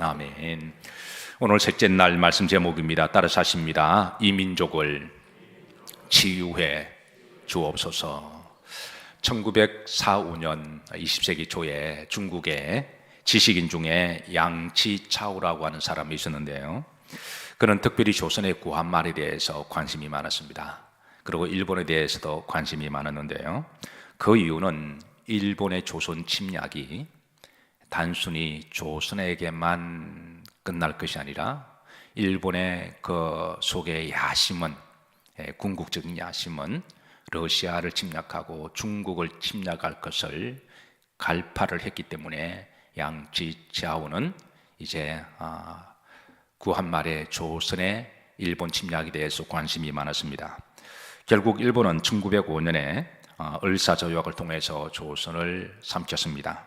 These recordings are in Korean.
아멘. 오늘 셋째 날 말씀 제목입니다. 따라서 하십니다. 이 민족을 치유해 주옵소서. 1945년 20세기 초에 중국의 지식인 중에 양치차오라고 하는 사람이 있었는데요, 그는 특별히 조선의 구한말에 대해서 관심이 많았습니다. 그리고 일본에 대해서도 관심이 많았는데요, 그 이유는 일본의 조선 침략이 단순히 조선에게만 끝날 것이 아니라 일본의 그 속의 야심은, 궁극적인 야심은 러시아를 침략하고 중국을 침략할 것을 갈파를 했기 때문에 양치차오는 이제 구한말의 조선의 일본 침략에 대해서 관심이 많았습니다. 결국 일본은 1905년에 을사조약을 통해서 조선을 삼켰습니다.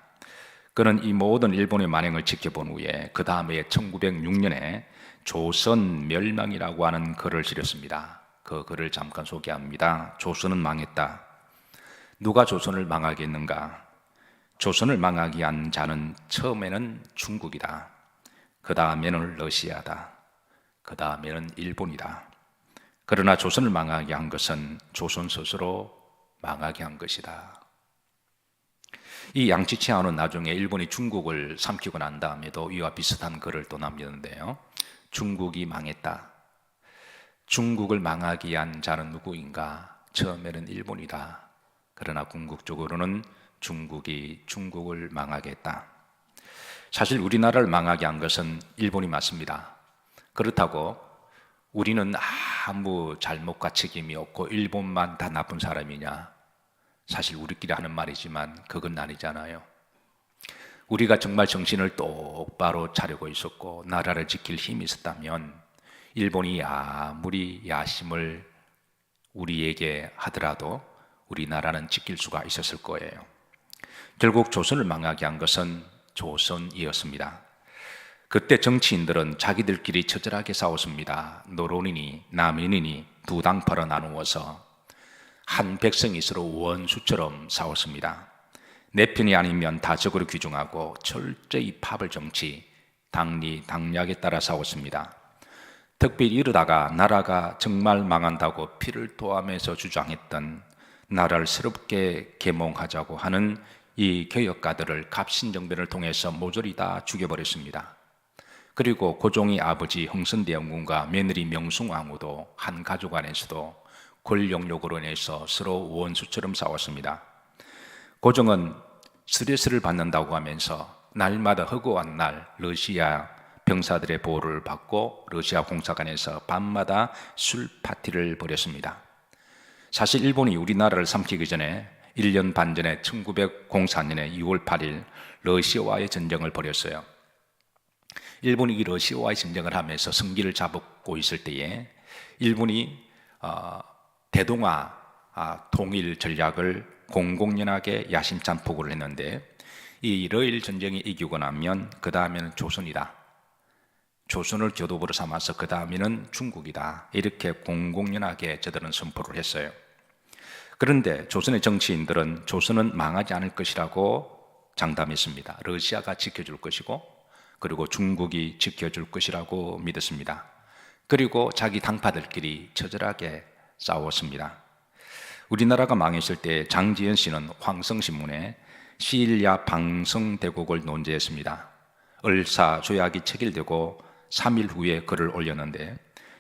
그는 이 모든 일본의 만행을 지켜본 후에 그 다음에 1906년에 조선 멸망이라고 하는 글을 실었습니다. 그 글을 잠깐 소개합니다. 조선은 망했다. 누가 조선을 망하게 했는가? 조선을 망하게 한 자는 처음에는 중국이다. 그 다음에는 러시아다. 그 다음에는 일본이다. 그러나 조선을 망하게 한 것은 조선 스스로 망하게 한 것이다. 이 양치차오는 나중에 일본이 중국을 삼키고 난 다음에도 이와 비슷한 글을 또 남겼는데요, 중국이 망했다. 중국을 망하게 한 자는 누구인가? 처음에는 일본이다. 그러나 궁극적으로는 중국이 중국을 망하게 했다. 사실 우리나라를 망하게 한 것은 일본이 맞습니다. 그렇다고 우리는 아무 잘못과 책임이 없고 일본만 다 나쁜 사람이냐? 사실 우리끼리 하는 말이지만 그건 아니잖아요. 우리가 정말 정신을 똑바로 차리고 있었고 나라를 지킬 힘이 있었다면 일본이 아무리 야심을 우리에게 하더라도 우리나라는 지킬 수가 있었을 거예요. 결국 조선을 망하게 한 것은 조선이었습니다. 그때 정치인들은 자기들끼리 처절하게 싸웠습니다. 노론이니 남인이니 두 당파로 나누어서 한 백성이 서로 원수처럼 싸웠습니다. 내 편이 아니면 다 적으로 규정하고 철저히 파벌 정치, 당리, 당략에 따라 싸웠습니다. 특별히 이러다가 나라가 정말 망한다고 피를 토하면서 주장했던 나라를 새롭게 계몽하자고 하는 이 개혁가들을 갑신정변을 통해서 모조리 다 죽여버렸습니다. 그리고 고종의 아버지 흥선대원군과 며느리 명숭왕후도 한 가족 안에서도 권력욕으로 인해서 서로 원수처럼 싸웠습니다. 고종은 스트레스를 받는다고 하면서 날마다 허구한 날 러시아 병사들의 보호를 받고 러시아 공사관에서 밤마다 술 파티를 벌였습니다. 사실 일본이 우리나라를 삼키기 전에 1년 반 전에 1904년에 6월 8일 러시아와의 전쟁을 벌였어요. 일본이 이 러시아와의 전쟁을 하면서 승기를 잡고 있을 때에 일본이 대동아 통일 전략을 공공연하게 야심찬 포고를 했는데, 이 러일 전쟁이 이기고 나면 그 다음에는 조선이다, 조선을 교도부로 삼아서 그 다음에는 중국이다, 이렇게 공공연하게 저들은 선포를 했어요. 그런데 조선의 정치인들은 조선은 망하지 않을 것이라고 장담했습니다. 러시아가 지켜줄 것이고 그리고 중국이 지켜줄 것이라고 믿었습니다. 그리고 자기 당파들끼리 처절하게 싸웠습니다. 우리나라가 망했을 때 장지현 씨는 황성신문에 시일야 방성대국을 논제했습니다. 을사 조약이 체결되고 3일 후에 글을 올렸는데,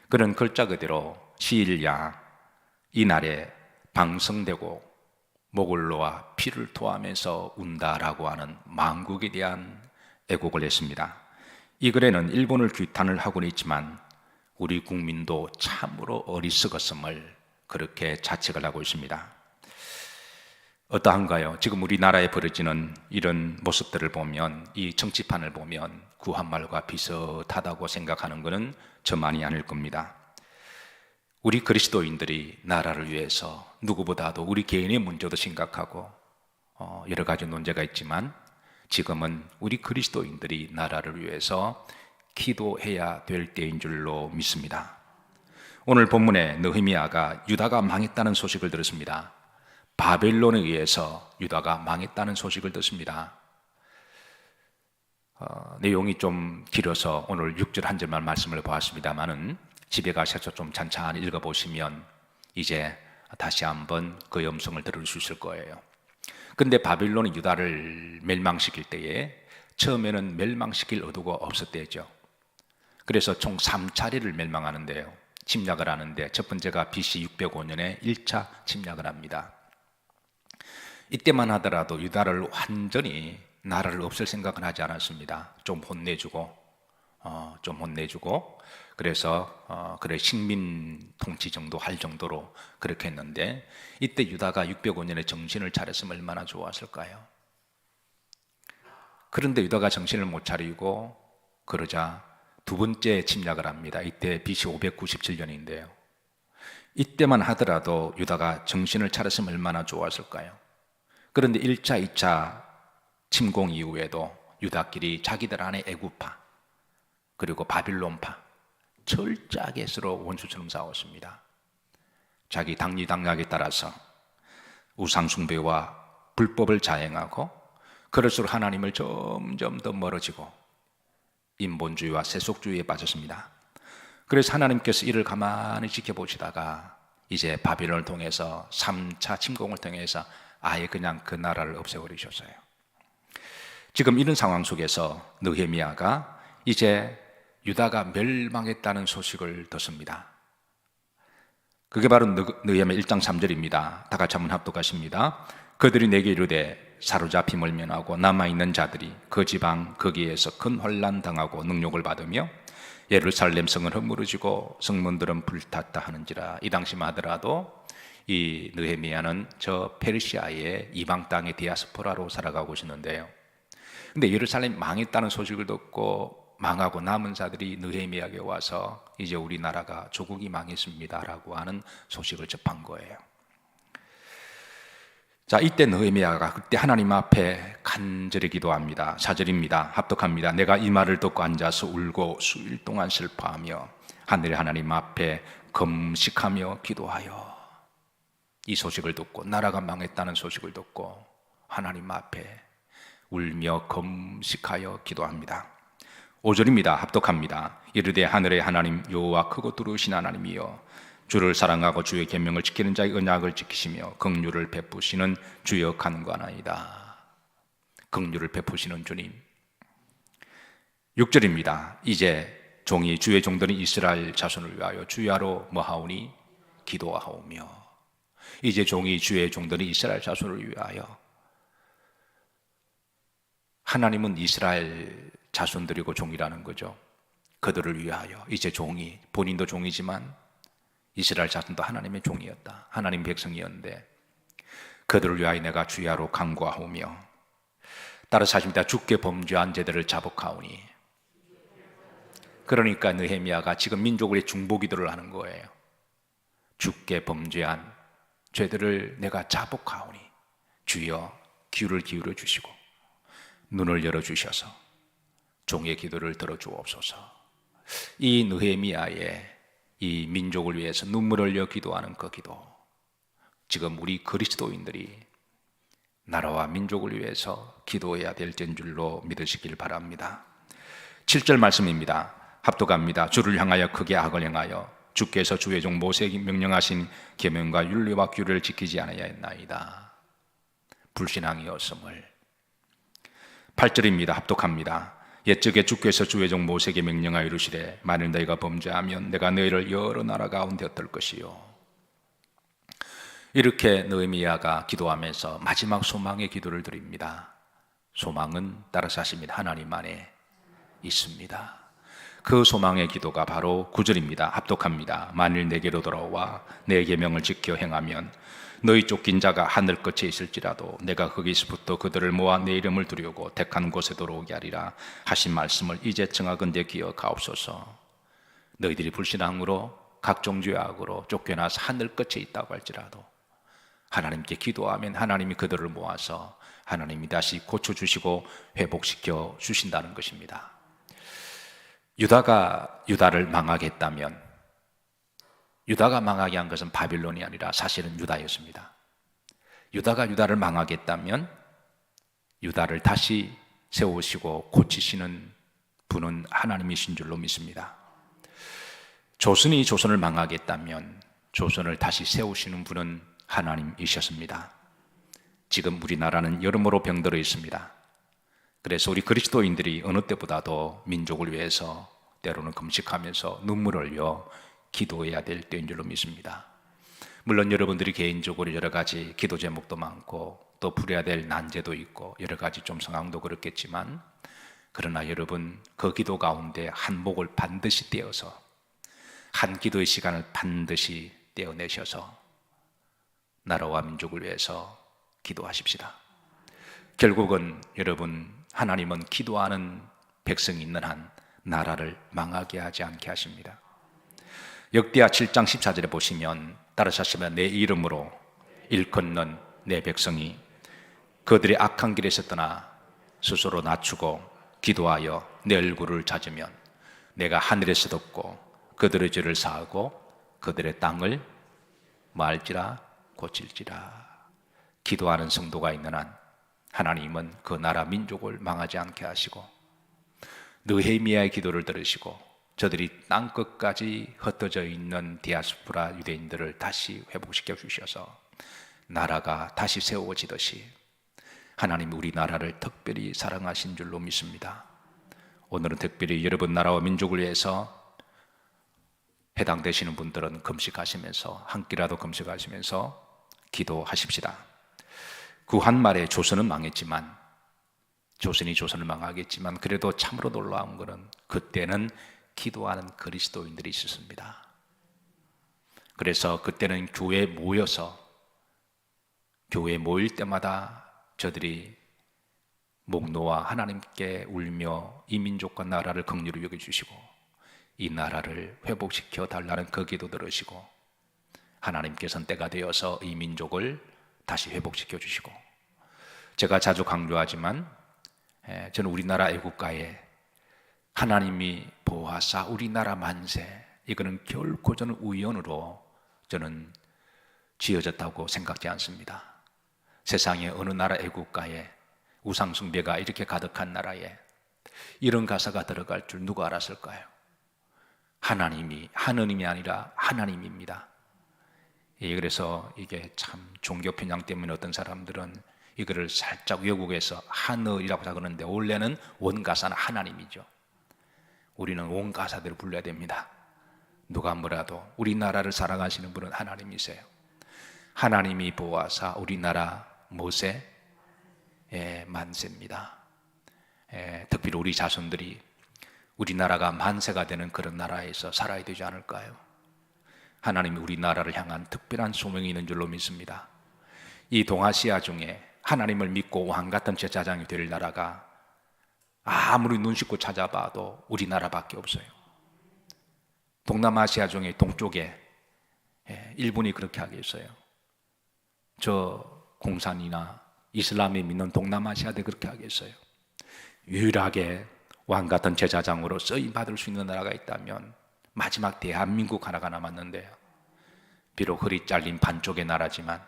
그는 글자 그대로 시일야 이날에 방성되고 목을 놓아 피를 토하면서 운다라고 하는 망국에 대한 애국을 했습니다. 이 글에는 일본을 규탄을 하고는 있지만 우리 국민도 참으로 어리석었음을 그렇게 자책을 하고 있습니다. 어떠한가요? 지금 우리나라에 벌어지는 이런 모습들을 보면, 이 정치판을 보면 구한말과 비슷하다고 생각하는 것은 저만이 아닐 겁니다. 우리 그리스도인들이 나라를 위해서 누구보다도 우리 개인의 문제도 심각하고 여러 가지 논제가 있지만 지금은 우리 그리스도인들이 나라를 위해서 기도해야 될 때인 줄로 믿습니다. 오늘 본문에 느헤미야가 유다가 망했다는 소식을 들었습니다. 바벨론에 의해서 유다가 망했다는 소식을 듣습니다. 내용이 좀 길어서 오늘 6절 한 절만 말씀을 보았습니다만은 집에 가셔서 좀 찬찬히 읽어보시면 이제 다시 한번 그 음성을 들을 수 있을 거예요. 근데 바빌론이 유다를 멸망시킬 때에 처음에는 멸망시킬 의도가 없었대죠. 그래서 총 3차례를 멸망하는데요. 침략을 하는데 첫 번째가 BC 605년에 1차 침략을 합니다. 이때만 하더라도 유다를 완전히 나라를 없앨 생각은 하지 않았습니다. 좀 혼내주고 그래서 그래 식민 통치 정도 할 정도로 그렇게 했는데 이때 유다가 605년에 정신을 차렸으면 얼마나 좋았을까요? 그런데 유다가 정신을 못 차리고 그러자 두 번째 침략을 합니다. 이때 BC 597년인데요. 이때만 하더라도 유다가 정신을 차렸으면 얼마나 좋았을까요? 그런데 1차, 2차 침공 이후에도 유다끼리 자기들 안에 애굽파 그리고 바빌론파 철저하게 서로 원수처럼 싸웠습니다. 자기 당리당략에 따라서 우상숭배와 불법을 자행하고 그럴수록 하나님을 점점 더 멀어지고 인본주의와 세속주의에 빠졌습니다. 그래서 하나님께서 이를 가만히 지켜보시다가 이제 바빌론을 통해서 3차 침공을 통해서 아예 그냥 그 나라를 없애버리셨어요. 지금 이런 상황 속에서 느헤미야가 이제 유다가 멸망했다는 소식을 듣습니다. 그게 바로 느헤미야 1장 3절입니다. 다 같이 한번 합독하십니다. 그들이 내게 이르되 사로잡힘을 면하고 남아있는 자들이 그 지방 거기에서 큰 환난 당하고 능욕을 받으며 예루살렘 성은 허물어지고 성문들은 불탔다 하는지라. 이 당시만 하더라도 이 느헤미야는 저 페르시아의 이방 땅의 디아스포라로 살아가고 있었는데요. 근데 예루살렘 망했다는 소식을 듣고 망하고 남은 자들이 느헤미야에게 와서 이제 우리나라가 조국이 망했습니다라고 하는 소식을 접한 거예요. 자, 이때 느헤미야가 그때 하나님 앞에 간절히 기도합니다. 4절입니다. 합독합니다. 내가 이 말을 듣고 앉아서 울고 수일 동안 슬퍼하며 하늘의 하나님 앞에 금식하며 기도하여. 이 소식을 듣고 나라가 망했다는 소식을 듣고 하나님 앞에 울며 금식하여 기도합니다. 5절입니다. 합독합니다. 이르되 하늘의 하나님 여호와 크고 두루우신 하나님이여 주를 사랑하고 주의 계명을 지키는 자의 언약을 지키시며 긍휼을 베푸시는 주여 간구하나이다. 긍휼을 베푸시는 주님. 6절입니다. 이제 종이 주의 종들은 이스라엘 자손을 위하여 주야로 뭐하오니 기도하오며. 이제 종이 주의 종들은 이스라엘 자손을 위하여. 하나님은 이스라엘 자손들이고 종이라는 거죠. 그들을 위하여 이제 종이, 본인도 종이지만 이스라엘 자손도 하나님의 종이었다. 하나님 백성이었는데 그들을 위하여 내가 주야로 간구하오며. 따라서 하십니다. 주께 범죄한 제들을 자복하오니. 그러니까 느헤미야가 지금 민족의 중보기도를 하는 거예요. 주께 범죄한 죄들을 내가 자복하오니 주여 귀를 기울여 주시고 눈을 열어주셔서 종의 기도를 들어주옵소서. 이 느헤미야의 이 민족을 위해서 눈물을 흘려 기도하는 그 기도, 지금 우리 그리스도인들이 나라와 민족을 위해서 기도해야 될 줄로 믿으시길 바랍니다. 7절 말씀입니다. 합독합니다. 주를 향하여 크게 악을 행하여 주께서 주의 종 모세에게 명령하신 계명과 율례와 규례를 지키지 않아야 했나이다. 불신앙이었음을. 8절입니다. 합독합니다. 옛적에 주께서 주의 종 모세에게 명령하여 이르시되 만일 너희가 범죄하면 내가 너희를 여러 나라 가운데 흩을 것이요. 이렇게 느헤미야가 기도하면서 마지막 소망의 기도를 드립니다. 소망은 따라서 하십니다. 하나님 안에 있습니다. 그 소망의 기도가 바로 9절입니다. 합독합니다. 만일 내게로 돌아와 내 계명을 지켜 행하면 너희 쫓긴 자가 하늘 끝에 있을지라도 내가 거기서부터 그들을 모아 내 이름을 두려고 택한 곳에 들어오게 하리라 하신 말씀을 이제 정하건대 기억하옵소서. 너희들이 불신앙으로 각종 죄악으로 쫓겨나서 하늘 끝에 있다고 할지라도 하나님께 기도하면 하나님이 그들을 모아서 하나님이 다시 고쳐주시고 회복시켜 주신다는 것입니다. 유다가 유다를 망하게 했다면, 유다가 망하게 한 것은 바빌론이 아니라 사실은 유다였습니다. 유다가 유다를 망하게 했다면 유다를 다시 세우시고 고치시는 분은 하나님이신 줄로 믿습니다. 조선이 조선을 망하겠다면 조선을 다시 세우시는 분은 하나님이셨습니다. 지금 우리나라는 여러모로 병들어 있습니다. 그래서 우리 그리스도인들이 어느 때보다도 민족을 위해서 때로는 금식하면서 눈물을 흘려 기도해야 될 때인 줄로 믿습니다. 물론 여러분들이 개인적으로 여러 가지 기도 제목도 많고 또 풀어야 될 난제도 있고 여러 가지 좀 상황도 그렇겠지만, 그러나 여러분 그 기도 가운데 한 목을 반드시 떼어서 한 기도의 시간을 반드시 떼어내셔서 나라와 민족을 위해서 기도하십시다. 결국은 여러분, 하나님은 기도하는 백성이 있는 한 나라를 망하게 하지 않게 하십니다. 역대하 7장 14절에 보시면 따라하시면 내 이름으로 일컫는 내 백성이 그들의 악한 길에서 떠나 스스로 낮추고 기도하여 내 얼굴을 찾으면 내가 하늘에서 듣고 그들의 죄를 사하고 그들의 땅을 말지라 고칠지라. 기도하는 성도가 있는 한 하나님은 그 나라 민족을 망하지 않게 하시고 느헤미야의 기도를 들으시고 저들이 땅끝까지 흩어져 있는 디아스포라 유대인들을 다시 회복시켜 주셔서 나라가 다시 세워지듯이 하나님이 우리나라를 특별히 사랑하신 줄로 믿습니다. 오늘은 특별히 여러분 나라와 민족을 위해서 해당되시는 분들은 금식하시면서 한 끼라도 금식하시면서 기도하십시다. 구한말에 조선은 망했지만, 조선이 조선을 망하겠지만 그래도 참으로 놀라운 것은 그때는 기도하는 그리스도인들이 있었습니다. 그래서 그때는 교회에 모여서 교회에 모일 때마다 저들이 목 놓아 하나님께 울며 이 민족과 나라를 긍휼히 여겨주시고 이 나라를 회복시켜 달라는 그 기도 들으시고 하나님께서는 때가 되어서 이 민족을 다시 회복시켜 주시고, 제가 자주 강조하지만 저는 우리나라 애국가에 하나님이 보호하사 우리나라 만세, 이거는 결코 저는 우연으로 저는 지어졌다고 생각지 않습니다. 세상의 어느 나라 애국가에 우상숭배가 이렇게 가득한 나라에 이런 가사가 들어갈 줄 누가 알았을까요? 하느님이 아니라 하나님입니다. 그래서 이게 참 종교 편향 때문에 어떤 사람들은 이거를 살짝 왜곡해서 하늘이라고 하는데 원래는 원가사는 하나님이죠. 우리는 원가사대로 불러야 됩니다. 누가 뭐라도 우리나라를 사랑하시는 분은 하나님이세요. 하나님이 보호하사 우리나라 모세 만세입니다. 특별히 우리 자손들이 우리나라가 만세가 되는 그런 나라에서 살아야 되지 않을까요? 하나님이 우리나라를 향한 특별한 소명이 있는 줄로 믿습니다. 이 동아시아 중에 하나님을 믿고 왕같은 제사장이 될 나라가 아무리 눈 씻고 찾아봐도 우리나라밖에 없어요. 동남아시아 중에 동쪽에 일본이 그렇게 하겠어요. 저 공산이나 이슬람이 믿는 동남아시아도 그렇게 하겠어요. 유일하게 왕같은 제사장으로 쓰임받을 수 있는 나라가 있다면 마지막 대한민국 하나가 남았는데요. 비록 허리 잘린 반쪽의 나라지만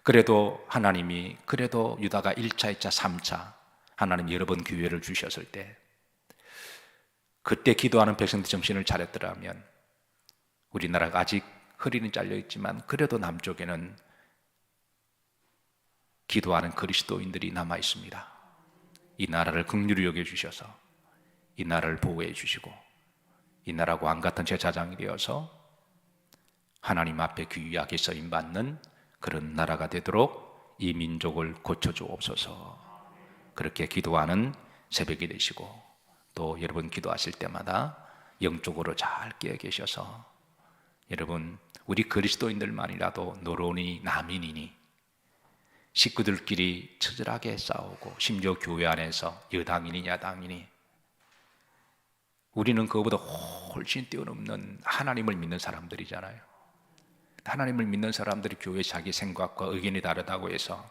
그래도 하나님이 그래도 유다가 1차, 2차, 3차 하나님 여러 번 기회를 주셨을 때 그때 기도하는 백성들 정신을 차렸더라면 우리나라가 아직 허리는 잘려있지만 그래도 남쪽에는 기도하는 그리스도인들이 남아 있습니다. 이 나라를 긍휼히 여겨주셔서 이 나라를 보호해 주시고 이 나라가 왕같은 제사장이 되어서 하나님 앞에 귀하게 쓰임받는 그런 나라가 되도록 이 민족을 고쳐주옵소서. 그렇게 기도하는 새벽이 되시고 또 여러분 기도하실 때마다 영적으로 잘 깨어 계셔서 여러분 우리 그리스도인들만이라도 노론이 남인이니 식구들끼리 처절하게 싸우고 심지어 교회 안에서 여당이니 야당이니 우리는 그거보다 훨씬 뛰어넘는 하나님을 믿는 사람들이잖아요. 하나님을 믿는 사람들이 교회 자기 생각과 의견이 다르다고 해서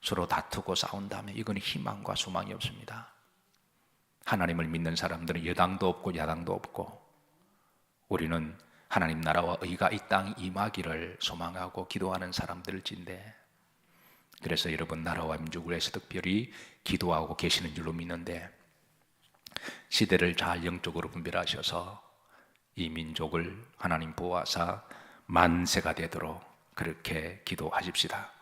서로 다투고 싸운다면 이건 희망과 소망이 없습니다. 하나님을 믿는 사람들은 여당도 없고 야당도 없고 우리는 하나님 나라와 의가 이 땅에 임하기를 소망하고 기도하는 사람들일진데 그래서 여러분 나라와 민족을 위해서 특별히 기도하고 계시는 줄로 믿는데, 시대를 잘 영적으로 분별하셔서 이 민족을 하나님 보호하사 만세가 되도록 그렇게 기도하십시다.